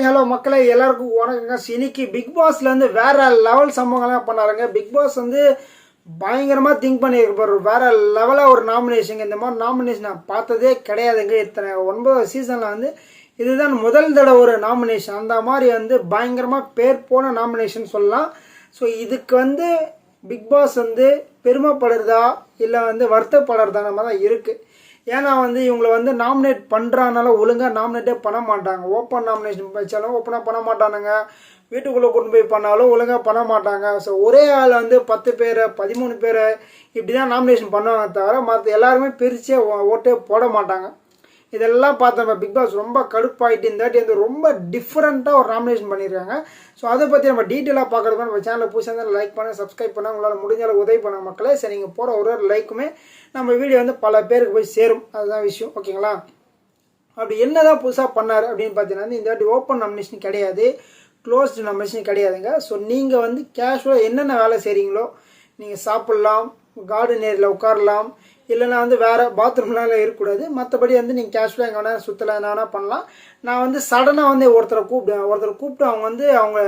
Hello மக்களே, எல்லாருக்கும் வணக்கங்க. இன்னைக்கு பிக் பாஸ்லேருந்து வேற லெவல் சம்பவங்கள்லாம் பண்ணாருங்க. பிக் பாஸ் வந்து பயங்கரமாக திங்க் பண்ணியிருப்பாரு. வேற லெவலாக ஒரு நாமினேஷன். இந்த மாதிரி நாமினேஷன் நான் பார்த்ததே கிடையாதுங்க. இத்தனை 9 சீசனில் வந்து இதுதான் முதல் தடவை ஒரு நாமினேஷன். அந்த மாதிரி வந்து பயங்கரமாக பேர் போன நாமினேஷன் சொல்லலாம். ஸோ இதுக்கு வந்து பிக் பாஸ் வந்து பெருமைப்படுறதா இல்லை வந்து வருத்தப்படுறதா மாதிரி தான் இருக்குது. ஏன்னா வந்து இவங்களை வந்து நாமினேட் பண்ணுறானால ஒழுங்காக நாமினேட்டே பண்ண மாட்டாங்க. ஓப்பன் நாமினேஷன் வச்சாலும் ஓப்பனாக பண்ண மாட்டானுங்க. வீட்டுக்குள்ளே கொண்டு போய் பண்ணாலும் ஒழுங்காக பண்ண மாட்டாங்க. ஸோ ஒரே ஆள் வந்து 10 பேர் 13 பேர் இப்படி தான் நாமினேஷன் பண்ணுவாங்க தவிர மற்ற எல்லாருமே பிரித்தே ஓட்டே போட மாட்டாங்க. இதெல்லாம் பார்த்தோம். பிக் பாஸ் ரொம்ப கடுப்பாயிட்டு இந்த வாட்டி வந்து ரொம்ப டிஃப்ரெண்ட்டாக ஒரு நாமினேஷன் பண்ணியிருக்காங்க. ஸோ அதை பற்றி நம்ம டீட்டெயிலாக பார்க்குறதுக்கு நம்ம சேனலில் புதுசாக இருந்தால் லைக் பண்ண சப்ஸ்கிரைப் பண்ண உங்களால் முடிஞ்ச அளவு உதவி பண்ண மக்களே. சரி, நீங்கள் போகிற ஒரு லைக்குமே நம்ம வீடியோ வந்து பல பேருக்கு போய் சேரும். அதுதான் விஷயம், ஓகேங்களா? அப்படி என்னதான் புதுசாக பண்ணார் அப்படின்னு பார்த்தீங்கன்னா, இந்த வாட்டி ஓப்பன் நாமினேஷன் கிடையாது, க்ளோஸ்டு நாமினேஷன் கிடையாதுங்க. ஸோ நீங்கள் வந்து கேஷுவலாக என்னென்ன வேலை செய்கிறீங்களோ நீங்கள் சாப்பிட்லாம், கார்டன் ஏரியில் உட்காரலாம், இல்லைனா வந்து வேறு பாத்ரூம்லாம் இருக்கக்கூடாது. மற்றபடி வந்து நீங்கள் கேஷுவலாக எங்கே வேணால் சுற்றலாம், என்ன வேணால் பண்ணலாம். நான் வந்து சடனாக வந்து ஒருத்தரை கூப்பிட்டு அவங்க வந்து அவங்க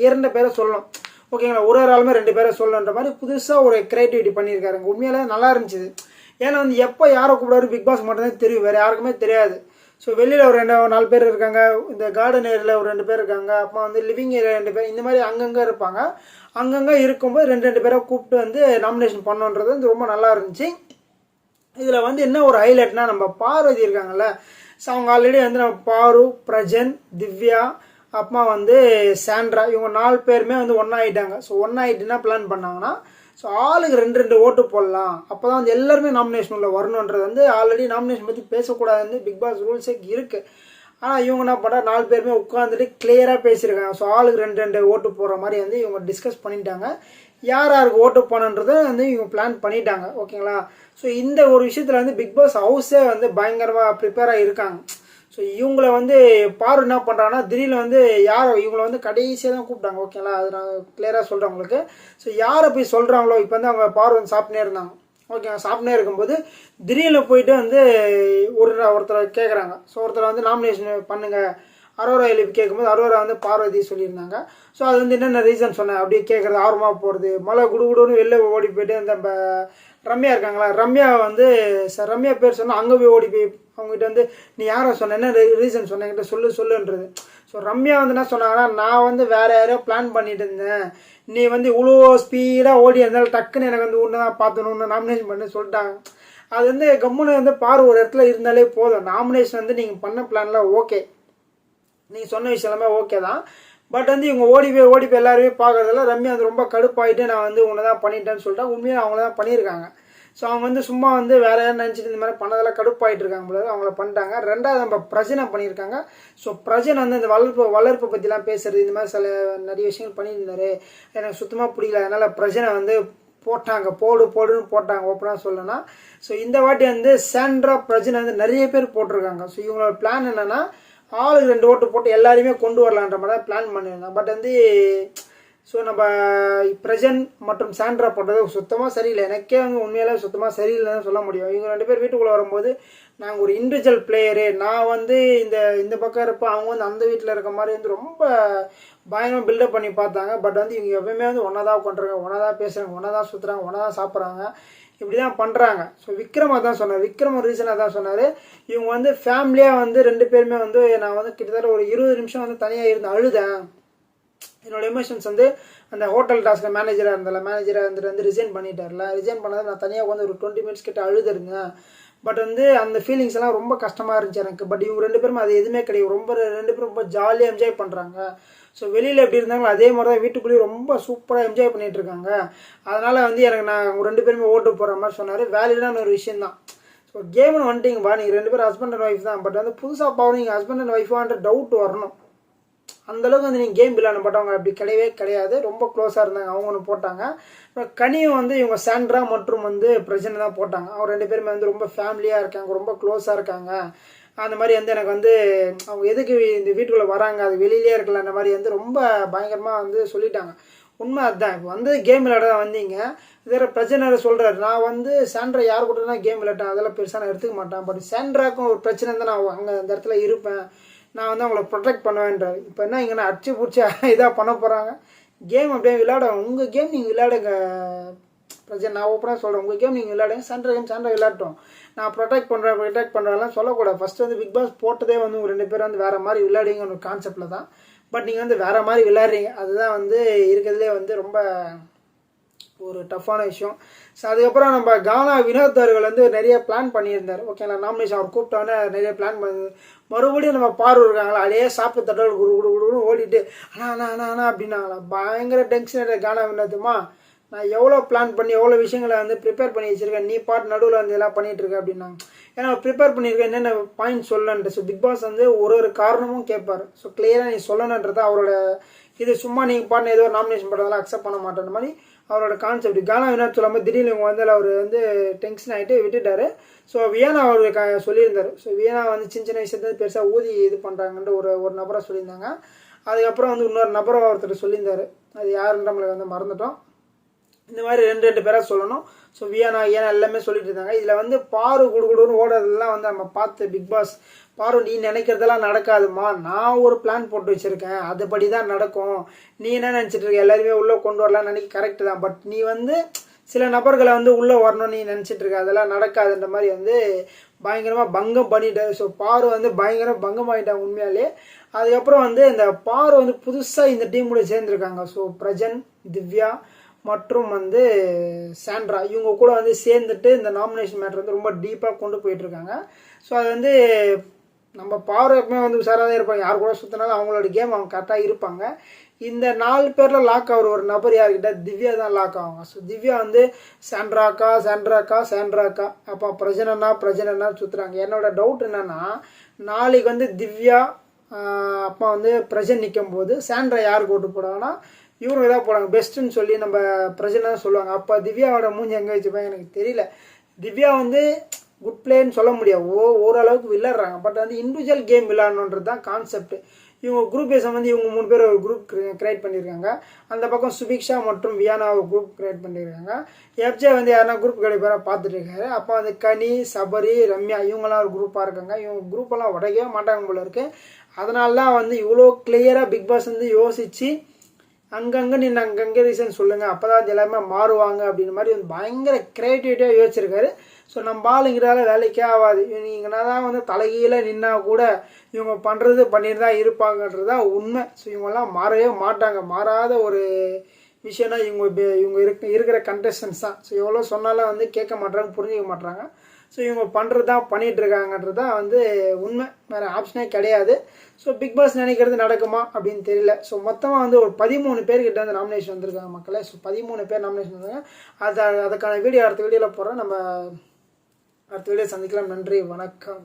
2 பேரை சொல்லணும், ஓகேங்களா? ஒரு ஆளுமே 2 பேரை சொல்லணுன்ற மாதிரி புதுசாக ஒரு கிரியேட்டிவிட்டி பண்ணியிருக்காருங்க. உண்மையிலே நல்லா இருந்துச்சு. ஏன்னா வந்து எப்போ யாரை கூப்பிடாரு பிக் பாஸ் மட்டும்தான் தெரியும், வேறு யாருக்குமே தெரியாது. ஸோ வெளியில் ஒரு 4 பேர் இருக்காங்க, இந்த கார்டன் ஏரியாவில் ஒரு 2 பேர் இருக்காங்க, அப்போ வந்து லிவிங் ஏரியா 2 பேர், இந்த மாதிரி அங்கங்கே இருப்பாங்க. அங்கங்கே இருக்கும்போது 2 பேரை கூப்பிட்டு வந்து நாமினேஷன் பண்ணோன்றது வந்து ரொம்ப நல்லா இருந்துச்சு. இதில் வந்து என்ன ஒரு ஹைலைட்னா, நம்ம பார்வதி இருக்காங்கல்ல, ஸோ அவங்க ஆல்ரெடி வந்து நம்ம பாரு, பிரஜன், திவ்யா, அப்புறமா வந்து சாண்ட்ரா, இவங்க 4 பேருமே வந்து ஒன்றா ஆகிட்டாங்க. ஸோ ஒன்றா ஆகிட்டு என்ன பிளான் பண்ணாங்கன்னா, ஸோ ஆளுக்கு 2 ஓட்டு போடலாம், அப்போ தான் வந்து எல்லாருமே நாமினேஷன் உள்ள வரணுன்றது வந்து ஆல்ரெடி நாமினேஷன் பற்றி பேசக்கூடாதுன்னு பிக் பாஸ் ரூல்ஸே இருக்குது. ஆனால் இவங்க என்ன பண்ணுறா, 4 பேருமே உட்காந்துட்டு கிளியராக பேசியிருக்காங்க. ஸோ ஆளுக்கு 2 ஓட்டு போடுற மாதிரி வந்து இவங்க டிஸ்கஸ் பண்ணிட்டாங்க. யார் யாருக்கு ஓட்டு போனன்றதை வந்து இவங்க பிளான் பண்ணிட்டாங்க, ஓகேங்களா? ஸோ இந்த ஒரு விஷயத்தில் வந்து பிக் பாஸ் ஹவுஸே வந்து பயங்கரமாக ப்ரிப்பேராக இருக்காங்க. ஸோ இவங்கள வந்து பாரு என்ன பண்ணுறாங்கன்னா, திடீர்னு வந்து இவங்கள வந்து கடைசியாக தான் கூப்பிட்டாங்க, ஓகேங்களா? அது நான் கிளியராக சொல்கிறேன் உங்களுக்கு. ஸோ யாரை போய் சொல்கிறாங்களோ, இப்போ வந்து அவங்க பாரு வந்து சாப்பிட்னே இருந்தாங்க, ஓகேங்க. சாப்பிட்னே இருக்கும்போது திடீர்னு போயிட்டு வந்து ஒருத்தரை கேட்குறாங்க. ஸோ ஒருத்தரை வந்து நாமினேஷன் பண்ணுங்கள் அரோரா எழுப்பி கேட்கும்போது அரோரா வந்து பார்வதி சொல்லியிருந்தாங்க. ஸோ அது வந்து என்னென்ன ரீசன் சொன்னேன் அப்படியே கேட்குறது, ஆர்வமாக போகிறது, மழை குடுகுடுன்னு வெளில ஓடி போயிட்டு அந்த ரம்யா இருக்காங்களா, ரம்யா வந்து ரம்யா பேர் சொன்னால் அங்கே போய் ஓடி போய் அவங்ககிட்ட வந்து நீ யாரை சொன்ன, என்ன ரீசன் சொன்னேங்கிட்ட சொல்லுன்றது. ஸோ ரம்யா வந்து என்ன சொன்னாங்கன்னா, நான் வந்து வேறு யாரையோ பிளான் பண்ணிட்டு இருந்தேன், நீ வந்து இவ்வளோ ஸ்பீடாக ஓடி இருந்தாலும் டக்குன்னு எனக்கு வந்து ஒன்று தான் பார்த்துணுன்னு நாமினேஷன் பண்ணி சொல்லிட்டாங்க. அது வந்து கம்முன்னு வந்து பாரு ஒரு இடத்துல இருந்தாலே போதும். நாமினேஷன் வந்து நீங்கள் பண்ண பிளான்லாம் ஓகே, நீங்கள் சொன்ன விஷயம் எல்லாமே ஓகே தான். பட் வந்து இவங்க ஓடி போய் எல்லாருமே பார்க்கறதில்ல. ரம்யா வந்து ரொம்ப கடுப்பாயிட்டு நான் வந்து உன்னை தான் பண்ணிட்டேன்னு சொல்லிட்டா. உண்மையாக அவங்கள தான் பண்ணியிருக்காங்க. ஸோ அவங்க வந்து சும்மா வந்து வேற யாரும் நினச்சிட்டு இந்த மாதிரி பண்ணதெல்லாம் கடுப்பாயிட்டு இருக்காங்க போல, அவங்கள பண்ணிட்டாங்க. 2வது நம்ம பிரஜனை பண்ணியிருக்காங்க. ஸோ பிரஜன் வந்து இந்த வளர்ப்பு பற்றிலாம் பேசுறது, இந்த மாதிரி நிறைய விஷயங்கள் பண்ணியிருந்தாரு, எனக்கு சுத்தமாக பிடிக்கல. அதனால் பிரஜனை வந்து போட்டாங்க, போடுன்னு போட்டாங்க, ஓப்பனாக சொல்லணும்னா. ஸோ இந்த வாட்டி வந்து சாண்ட்ரா பிரஜனை வந்து நிறைய பேர் போட்டிருக்காங்க. ஸோ இவங்களோட பிளான் என்னென்னா, ஆளுக்கு 2 ஓட்டு போட்டு எல்லாருமே கொண்டு வரலான்ற மாதிரி தான் பிளான் பண்ணியிருந்தோம். பட் வந்து ஸோ நம்ம பிரஜன் மற்றும் சாண்ட்ரா போட்டது சுத்தமாக சரியில்லை. எனக்கே வந்து உண்மையிலே சுத்தமாக சரியில்லைன்னு சொல்ல முடியும். இவங்க 2 பேர் வீட்டுக்குள்ளே வரும்போது நாங்கள் ஒரு இண்டிவிஜுவல் பிளேயரு, நான் வந்து இந்த பக்கம் இருப்பேன், அவங்க வந்து அந்த வீட்டில் இருக்க மாதிரி வந்து ரொம்ப பயங்கரமாக பில்டப் பண்ணி பார்த்தாங்க. பட் வந்து இவங்க எப்பவுமே வந்து ஒன்றா தான் உட்காந்துருக்காங்க, ஒன்றா தான் பேசுகிறாங்க, ஒன்றா தான் சுற்றுறாங்க, ஒன்றா தான் சாப்பிட்றாங்க, இப்படி தான் பண்ணுறாங்க. ஸோ விக்ரம் அதான் சொன்னார், விக்ரம் ஒரு ரீசனாக தான் சொன்னார். இவங்க வந்து ஃபேமிலியாக வந்து 2 பேருமே வந்து நான் வந்து கிட்டத்தட்ட ஒரு 20 நிமிஷம் வந்து தனியாக இருந்து அழுதேன். என்னோடய எமோஷன்ஸ் வந்து அந்த ஹோட்டல் டாஸ்கில் மேனேஜராக வந்து ரிசைன் பண்ணிட்டார்ல, ரிசைன் பண்ணது நான் தனியாக வந்து ஒரு 20 மினிட்ஸ் கிட்ட அழுதுருந்தேன். பட் வந்து அந்த ஃபீலிங்ஸ் எல்லாம் ரொம்ப கஷ்டமாக இருந்துச்சு எனக்கு. பட் இவங்க 2 பேரும் அது எதுவுமே கிடையாது. 2 பேரும் ரொம்ப ஜாலியாக என்ஜாய் பண்ணுறாங்க. ஸோ வெளியில் எப்படி இருந்தாங்களோ அதே மாதிரி தான் வீட்டுக்குள்ளேயே ரொம்ப சூப்பராக என்ஜாய் பண்ணிகிட்டு இருக்காங்க. அதனால் வந்து எனக்கு நான் 2 பேருமே ஓட்டு போடுற மாதிரி சொன்னார். வேலிடான ஒரு விஷயம் தான். ஸோ கேம்னு வந்துட்டிங்கப்பா, நீங்கள் 2 பேரும் ஹஸ்பண்ட் அண்ட் ஒய்ஃப் தான். பட் வந்து புதுசாக பாவம் நீங்கள் ஹஸ்பண்ட் அண்ட் ஒய்ஃபான்ற டவுட் வரணும். அந்தளவுக்கு வந்து நீங்கள் கேம் விளையாட. பட் அவங்க அப்படி கிடையவே கிடையாது, ரொம்ப க்ளோஸாக இருந்தாங்க. அவங்க ஒன்று போட்டாங்க. கனியும் வந்து இவங்க சாண்ட்ரா மற்றும் வந்து பிரஜனை தான் போட்டாங்க. அவங்க 2 பேருமே வந்து ரொம்ப ஃபேமிலியாக இருக்காங்க, ரொம்ப க்ளோஸாக இருக்காங்க. அந்த மாதிரி வந்து எனக்கு வந்து அவங்க எதுக்கு இந்த வீட்டுக்குள்ளே வராங்க, அது வெளியிலே இருக்கல, அந்த மாதிரி வந்து ரொம்ப பயங்கரமாக வந்து சொல்லிட்டாங்க. உண்மை அதுதான். இப்போ வந்து கேம் விளையாட தான் வந்தீங்க. வேறு பிரச்சனை சொல்கிறாரு, நான் வந்து சாண்ட்ரா யார் கூட தான் கேம் விளையாட்டேன், அதெல்லாம் பெருசாக நான் எடுத்துக்க மாட்டேன். பட் சாண்ட்ராக்கும் ஒரு பிரச்சனை தான், நான் அங்கே அந்த இடத்துல இருப்பேன், நான் வந்து அவங்கள ப்ரொடெக்ட் பண்ணுவேன்றாரு. இப்போ என்ன இங்கே அடிச்சு பிடிச்சி இதாக பண்ண போகிறாங்க. கேம் அப்படியே விளையாட உங்கள் கேம் நீங்கள் விளையாடுங்க பிரஜன். நான் ஓப்பனாக சொல்கிறேன், உங்கள் கேம் நீங்கள் விளையாடுங்க, சண்டை விளையாட்டோம். நான் ப்ரொடெக்ட் பண்ணுறேன்லாம் சொல்லக்கூடாது. ஃபஸ்ட்டு வந்து பிக் பாஸ் போட்டதே வந்து உங்கள் 2 பேரும் வந்து வேறு மாதிரி விளையாடுங்க ஒரு கான்செப்டில் தான். பட் நீங்கள் வந்து வேறு மாதிரி விளையாடுறீங்க. அதுதான் வந்து இருக்கிறதுலே வந்து ரொம்ப ஒரு டஃப்பான விஷயம். ஸோ அதுக்கப்புறம் நம்ம கானா வினோத் அவர்கள் வந்து நிறைய பிளான் பண்ணியிருந்தார். ஓகேங்களா, நாமினேஷன் அவர் கூப்பிட்டோன்னே நிறைய பிளான் பண்ணி மறுபடியும் நம்ம பார்வை இருக்காங்களா அதே சாப்பிட்டு தட்டல் குடு ஓடிட்டு அண்ணா அப்படின்னாங்களா. பயங்கர டென்ஷன் கானா வினோத்துமா. நான் எவ்வளோ பிளான் பண்ணி எவ்வளோ விஷயங்களை வந்து ப்ரிப்பேர் பண்ணி வச்சுருக்கேன், நீ பாட்டு நடுவில் வந்து எல்லாம் பண்ணிகிட்டு இருக்க அப்படின்னாங்க. ஏன்னா ப்ரிப்பேர் பண்ணியிருக்கேன் என்னென்ன பாயிண்ட் சொல்லணுன்ட்டு. ஸோ பிக் பாஸ் வந்து ஒரு காரணமும் கேட்பார். ஸோ கிளியராக நீ சொல்லணுன்றது அவரோட இது. சும்மா நீங்கள் பாட்டு ஏதோ நாமினேஷன் பண்ணுறதெல்லாம் அக்செப்ட் பண்ண மாட்டேன்ற மாதிரி அவரோட கான்செப்ட். கானா வினோத் சொல்லாமல் திடீர்னு இவங்க வந்து அவர் வந்து டென்ஷன் ஆகிட்டு விட்டுட்டார். ஸோ வியானா அவர் சொல்லியிருந்தார். ஸோ வியானா வந்து சின்ன விஷயத்தை பெருசாக ஊதி இது பண்ணுறாங்கன்ட்டு ஒரு நபரை சொல்லியிருந்தாங்க. அதுக்கப்புறம் வந்து இன்னொரு நபரை ஒருத்தர் சொல்லியிருந்தார். அது யாருன்ற நம்மளுக்கு வந்து மறந்துட்டோம். இந்த மாதிரி 2 பேராக சொல்லணும். ஸோ வியானா ஏன்னா எல்லாமே சொல்லிட்டு இருந்தாங்க. இதில் வந்து பாரு குடுன்னு ஓடுறதெல்லாம் வந்து நம்ம பார்த்து பிக் பாஸ் பாரு நீ நினைக்கிறதெல்லாம் நடக்காதுமா, நான் ஒரு பிளான் போட்டு வச்சுருக்கேன், அதுபடி தான் நடக்கும். நீ என்ன நினச்சிட்டு இருக்க, எல்லாருமே உள்ளே கொண்டு வரலாம்னு நினைக்க கரெக்டு தான். பட் நீ வந்து சில நபர்களை வந்து உள்ளே வரணும்னு நீ நினச்சிட்டு இருக்க, அதெல்லாம் நடக்காதுன்ற மாதிரி வந்து பயங்கரமாக பங்கம் பண்ணிட்டாரு. ஸோ பாரு வந்து பயங்கர பங்கம் ஆகிட்டாங்க உண்மையாலே. அதுக்கப்புறம் வந்து இந்த பாரு வந்து புதுசாக இந்த டீம் கூட சேர்ந்துருக்காங்க. ஸோ பிரஜன், திவ்யா மற்றும் வந்து சாண்ட்ரா இவங்க கூட வந்து சேர்ந்துட்டு இந்த நாமினேஷன் மேட்டர் வந்து ரொம்ப டீப்பாக கொண்டு போயிட்டுருக்காங்க. ஸோ அது வந்து நம்ம பாரு எப்பவுமே வந்து உஷாராக தான் இருப்பாங்க. யார் கூட சுற்றினாலும் அவங்களோட கேம் அவங்க கரெக்டாக இருப்பாங்க. இந்த 4 பேரில் லாக் ஆகிற ஒரு நபர் யார்கிட்ட, திவ்யா தான் லாக் ஆவாங்க. ஸோ திவ்யா வந்து சாண்ட்ராக்கா அப்போ பிரஜனன்னா சுற்றுறாங்க. என்னோட டவுட் என்னன்னா, நாளைக்கு வந்து திவ்யா அப்போ வந்து பிரஜன் நிற்கும் போது சாண்ட்ரா யாருக்கு ஓட்டு போடுவாங்கன்னா இவங்க தான் போடுவாங்க பெஸ்ட்டுன்னு சொல்லி நம்ம பிரஜனை சொல்லுவாங்க. அப்போ திவ்யாவோட மூஞ்சி எங்கே வச்சுப்பாங்க எனக்கு தெரியல. திவ்யா வந்து குட் பிளேன்னு சொல்ல முடியாது, ஓரளவுக்கு விளையாடுறாங்க. பட் வந்து இண்டிவிஜுவல் கேம் விளையாடணுன்றது தான் கான்செப்ட். இவங்க குரூப் பேஸை வந்து இவங்க 3 பேர் ஒரு குரூப் கிரியேட் பண்ணியிருக்காங்க. அந்த பக்கம் சுபிக்ஷா மற்றும் வியானா ஒரு குரூப் கிரியேட் பண்ணியிருக்காங்க. எஃப்ஜே வந்து யாருன்னா குரூப் கிடைப்பார பார்த்துட்டு இருக்காரு. அப்போ வந்து கனி, சபரி, ரம்யா இவங்கெல்லாம் ஒரு குரூப்பாக இருக்காங்க. இவங்க குரூப்பெல்லாம் உடைக்கவே மாட்டாங்க போல இருக்குது. அதனால தான் வந்து இவ்வளோ கிளியராக பிக் பாஸ் வந்து யோசித்து அங்கங்கே நின்று அங்கங்கே ரீசன் சொல்லுங்கள், அப்போ தான் எல்லாமே மாறுவாங்க அப்படின்ற மாதிரி வந்து பயங்கர க்ரியேட்டிவிட்டியாக யோசிச்சிருக்காரு. ஸோ நம்ம ஆளுங்கிறதால வேலைக்கே ஆகாது. இவங்கன்னா தான் வந்து தலைகீழ நின்னா கூட இவங்க பண்ணுறது பண்ணிட்டு தான் இருப்பாங்கன்றது தான் உண்மை. ஸோ இவங்கெல்லாம் மாறவே மாட்டாங்க. மாறாத ஒரு விஷயம்னா இவங்க இருக்கிற கண்டஸ்டன்ஸ் தான். ஸோ எவ்வளோ சொன்னாலும் வந்து கேட்க மாட்டாங்க, புரிஞ்சிக்க மாட்டாங்க. ஸோ இவங்க பண்ணுறது தான் பண்ணிகிட்ருக்காங்கன்றது தான் வந்து உண்மை, வேறு ஆப்ஷனே கிடையாது. ஸோ பிக் பாஸ் நினைக்கிறது நடக்குமா அப்படின்னு தெரியல. ஸோ மொத்தமாக வந்து ஒரு 13 பேர்கிட்ட வந்து நாமினேஷன் வந்திருக்காங்க மக்களே. ஸோ 13 பேர் நாமினேஷன் வந்திருக்காங்க. அதுக்கான வீடியோ அடுத்த வீடியோவில் போடுறேன். நம்ம அடுத்த வீடியோ சந்திக்கலாம். நன்றி, வணக்கம்.